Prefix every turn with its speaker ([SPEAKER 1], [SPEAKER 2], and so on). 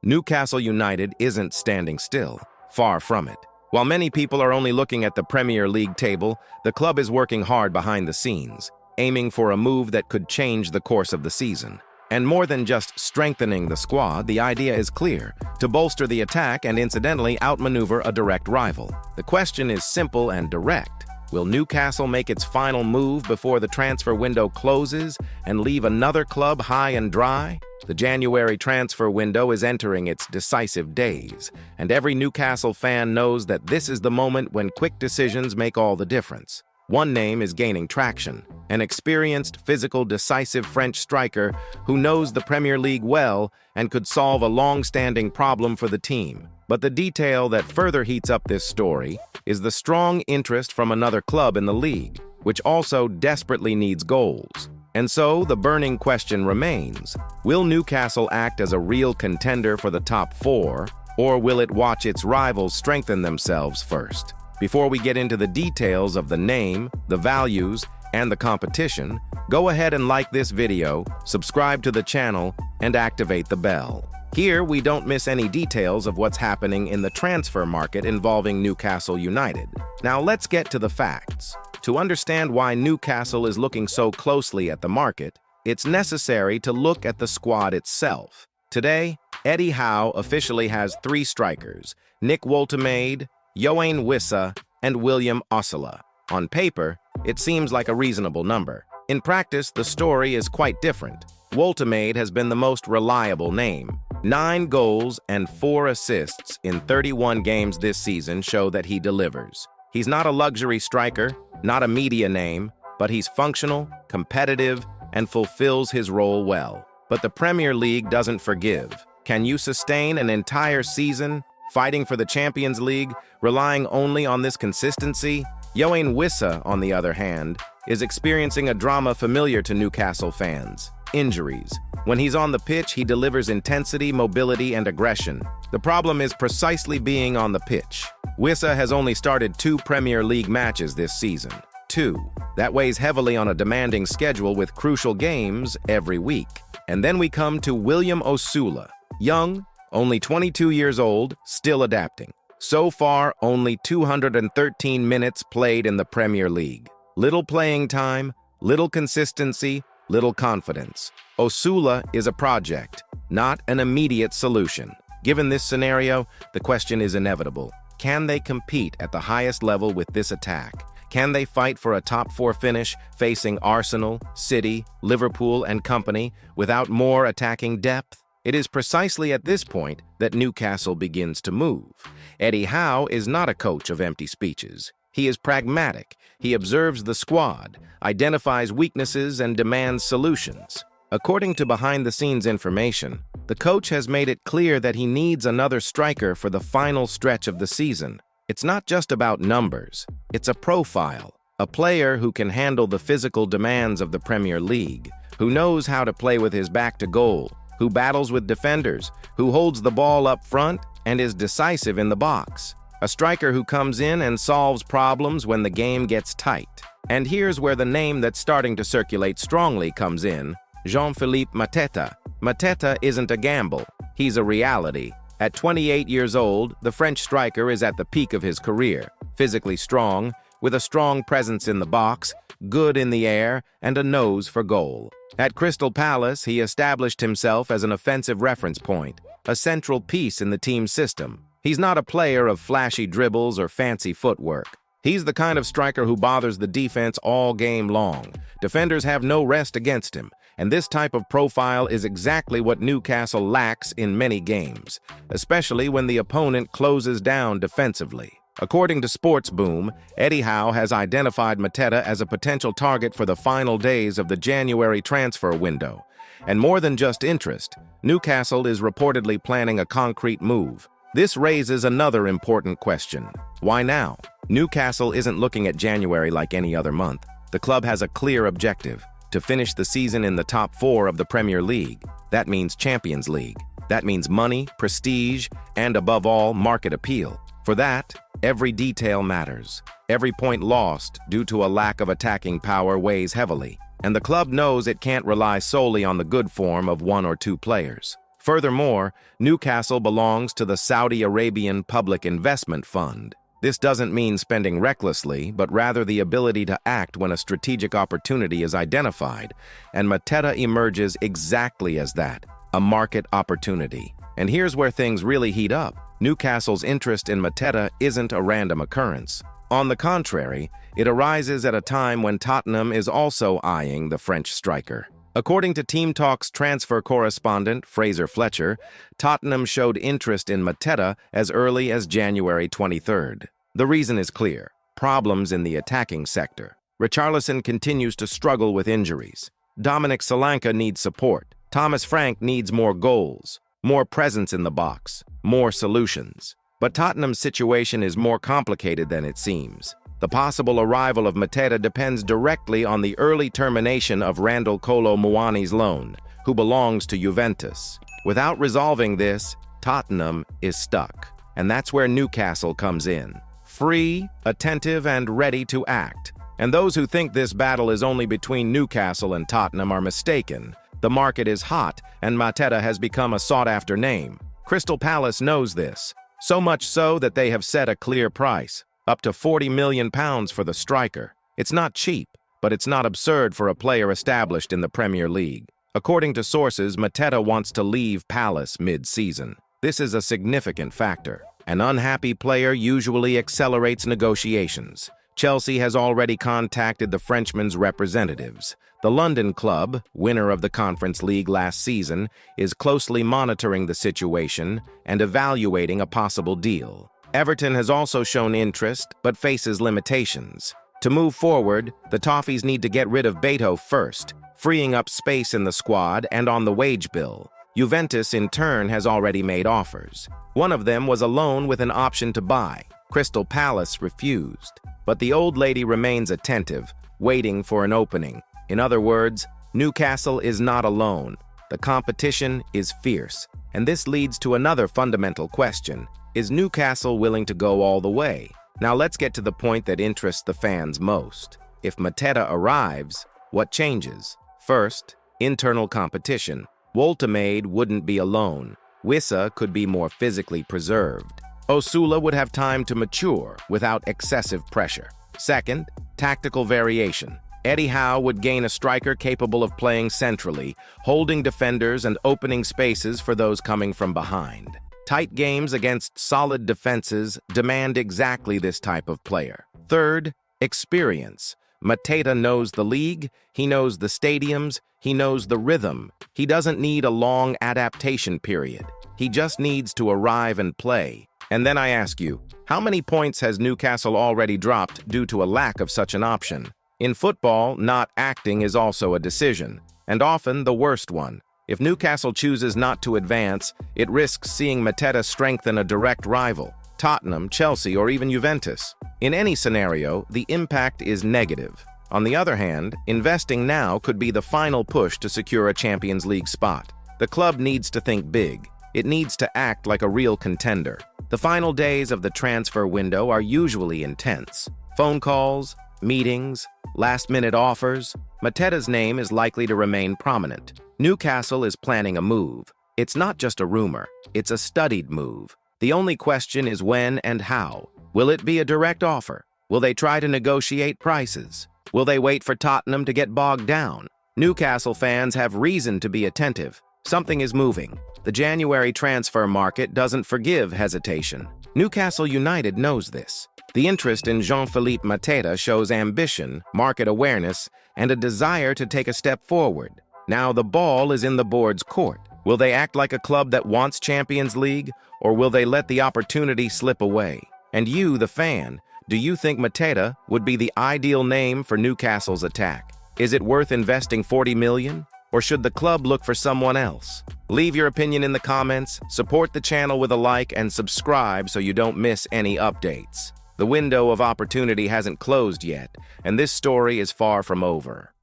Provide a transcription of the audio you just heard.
[SPEAKER 1] Newcastle United isn't standing still, far from it. While many people are only looking at the Premier League table, the club is working hard behind the scenes, aiming for a move that could change the course of the season. And more than just strengthening the squad, the idea is clear: to bolster the attack and incidentally outmaneuver a direct rival. The question is simple and direct. Will Newcastle make its final move before the transfer window closes and leave another club high and dry? The January transfer window is entering its decisive days, and every Newcastle fan knows that this is the moment when quick decisions make all the difference. One name is gaining traction: an experienced, physical, decisive French striker who knows the Premier League well and could solve a long-standing problem for the team. But the detail that further heats up this story is the strong interest from another club in the league, which also desperately needs goals. And so, the burning question remains: will Newcastle act as a real contender for the top four, or will it watch its rivals strengthen themselves first? Before we get into the details of the name, the values, and the competition, go ahead and like this video, subscribe to the channel, and activate the bell. Here, we don't miss any details of what's happening in the transfer market involving Newcastle United. Now let's get to the facts. To understand why Newcastle is looking so closely at the market, it's necessary to look at the squad itself. Today, Eddie Howe officially has 3 strikers: Nick Woltemade, Yoane Wissa, and William Ossola. On paper, it seems like a reasonable number. In practice, the story is quite different. Woltemade has been the most reliable name. 9 goals and 4 assists in 31 games this season show that he delivers. He's not a luxury striker, not a media name, but he's functional, competitive, and fulfills his role well. But the Premier League doesn't forgive. Can you sustain an entire season fighting for the Champions League, relying only on this consistency? Yoane Wissa, on the other hand, is experiencing a drama familiar to Newcastle fans: injuries. When he's on the pitch, he delivers intensity, mobility, and aggression. The problem is precisely being on the pitch. Wissa has only started 2 Premier League matches this season. 2. That weighs heavily on a demanding schedule with crucial games every week. And then we come to William Ossola. Young, only 22 years old, still adapting. So far, only 213 minutes played in the Premier League. Little playing time, little consistency, little confidence. Ossola is a project, not an immediate solution. Given this scenario, the question is inevitable: can they compete at the highest level with this attack? Can they fight for a top 4 finish facing Arsenal, City, Liverpool, and company without more attacking depth? It is precisely at this point that Newcastle begins to move. Eddie Howe is not a coach of empty speeches. He is pragmatic. He observes the squad, identifies weaknesses, and demands solutions. According to behind-the-scenes information, the coach has made it clear that he needs another striker for the final stretch of the season. It's not just about numbers. It's a profile, a player who can handle the physical demands of the Premier League, who knows how to play with his back to goal, who battles with defenders, who holds the ball up front and is decisive in the box. A striker who comes in and solves problems when the game gets tight. And here's where the name that's starting to circulate strongly comes in: Jean-Philippe Mateta. Mateta isn't a gamble. He's a reality. At 28 years old, the French striker is at the peak of his career, physically strong, with a strong presence in the box, good in the air, and a nose for goal. At Crystal Palace, he established himself as an offensive reference point, a central piece in the team's system. He's not a player of flashy dribbles or fancy footwork. He's the kind of striker who bothers the defense all game long. Defenders have no rest against him, and this type of profile is exactly what Newcastle lacks in many games, especially when the opponent closes down defensively. According to Sports Boom, Eddie Howe has identified Mateta as a potential target for the final days of the January transfer window. And more than just interest, Newcastle is reportedly planning a concrete move. This raises another important question: why now? Newcastle isn't looking at January like any other month. The club has a clear objective: to finish the season in the top 4 of the Premier League. That means Champions League. That means money, prestige, and above all, market appeal. For that, every detail matters. Every point lost due to a lack of attacking power weighs heavily, and the club knows it can't rely solely on the good form of 1 or 2 players. Furthermore, Newcastle belongs to the Saudi Arabian Public Investment Fund. This doesn't mean spending recklessly, but rather the ability to act when a strategic opportunity is identified, and Mateta emerges exactly as that, a market opportunity. And here's where things really heat up. Newcastle's interest in Mateta isn't a random occurrence. On the contrary, it arises at a time when Tottenham is also eyeing the French striker. According to Team Talk's transfer correspondent, Fraser Fletcher, Tottenham showed interest in Mateta as early as January 23rd. The reason is clear: problems in the attacking sector. Richarlison continues to struggle with injuries. Dominic Solanke needs support. Thomas Frank needs more goals, more presence in the box, more solutions. But Tottenham's situation is more complicated than it seems. The possible arrival of Mateta depends directly on the early termination of Randal Kolo Muani's loan, who belongs to Juventus. Without resolving this, Tottenham is stuck. And that's where Newcastle comes in. Free, attentive, and ready to act. And those who think this battle is only between Newcastle and Tottenham are mistaken. The market is hot, and Mateta has become a sought-after name. Crystal Palace knows this, so much so that they have set a clear price. Up to £40 million for the striker. It's not cheap, but it's not absurd for a player established in the Premier League. According to sources, Mateta wants to leave Palace mid-season. This is a significant factor. An unhappy player usually accelerates negotiations. Chelsea has already contacted the Frenchman's representatives. The London club, winner of the Conference League last season, is closely monitoring the situation and evaluating a possible deal. Everton has also shown interest, but faces limitations. To move forward, the Toffees need to get rid of Beto first, freeing up space in the squad and on the wage bill. Juventus, in turn, has already made offers. One of them was a loan with an option to buy. Crystal Palace refused. But the old lady remains attentive, waiting for an opening. In other words, Newcastle is not alone. The competition is fierce. And this leads to another fundamental question. Is Newcastle willing to go all the way? Now let's get to the point that interests the fans most. If Mateta arrives, what changes? First, internal competition. Woltemade wouldn't be alone. Wissa could be more physically preserved. Osula would have time to mature without excessive pressure. Second, tactical variation. Eddie Howe would gain a striker capable of playing centrally, holding defenders and opening spaces for those coming from behind. Tight games against solid defenses demand exactly this type of player. Third, experience. Mateta knows the league, he knows the stadiums, he knows the rhythm. He doesn't need a long adaptation period. He just needs to arrive and play. And then I ask you, how many points has Newcastle already dropped due to a lack of such an option? In football, not acting is also a decision, and often the worst one. If Newcastle chooses not to advance, it risks seeing Mateta strengthen a direct rival, Tottenham, Chelsea, or even Juventus. In any scenario, the impact is negative. On the other hand, investing now could be the final push to secure a Champions League spot. The club needs to think big. It needs to act like a real contender. The final days of the transfer window are usually intense. Phone calls, meetings, last-minute offers. Mateta's name is likely to remain prominent. Newcastle is planning a move. It's not just a rumor, it's a studied move. The only question is when and how. Will it be a direct offer? Will they try to negotiate prices? Will they wait for Tottenham to get bogged down? Newcastle fans have reason to be attentive. Something is moving. The January transfer market doesn't forgive hesitation. Newcastle United knows this. The interest in Jean-Philippe Mateta shows ambition, market awareness, and a desire to take a step forward. Now the ball is in the board's court. Will they act like a club that wants Champions League, or will they let the opportunity slip away? And you, the fan, do you think Mateta would be the ideal name for Newcastle's attack? Is it worth investing $40 million? Or should the club look for someone else? Leave your opinion in the comments, support the channel with a like, and subscribe so you don't miss any updates. The window of opportunity hasn't closed yet, and this story is far from over.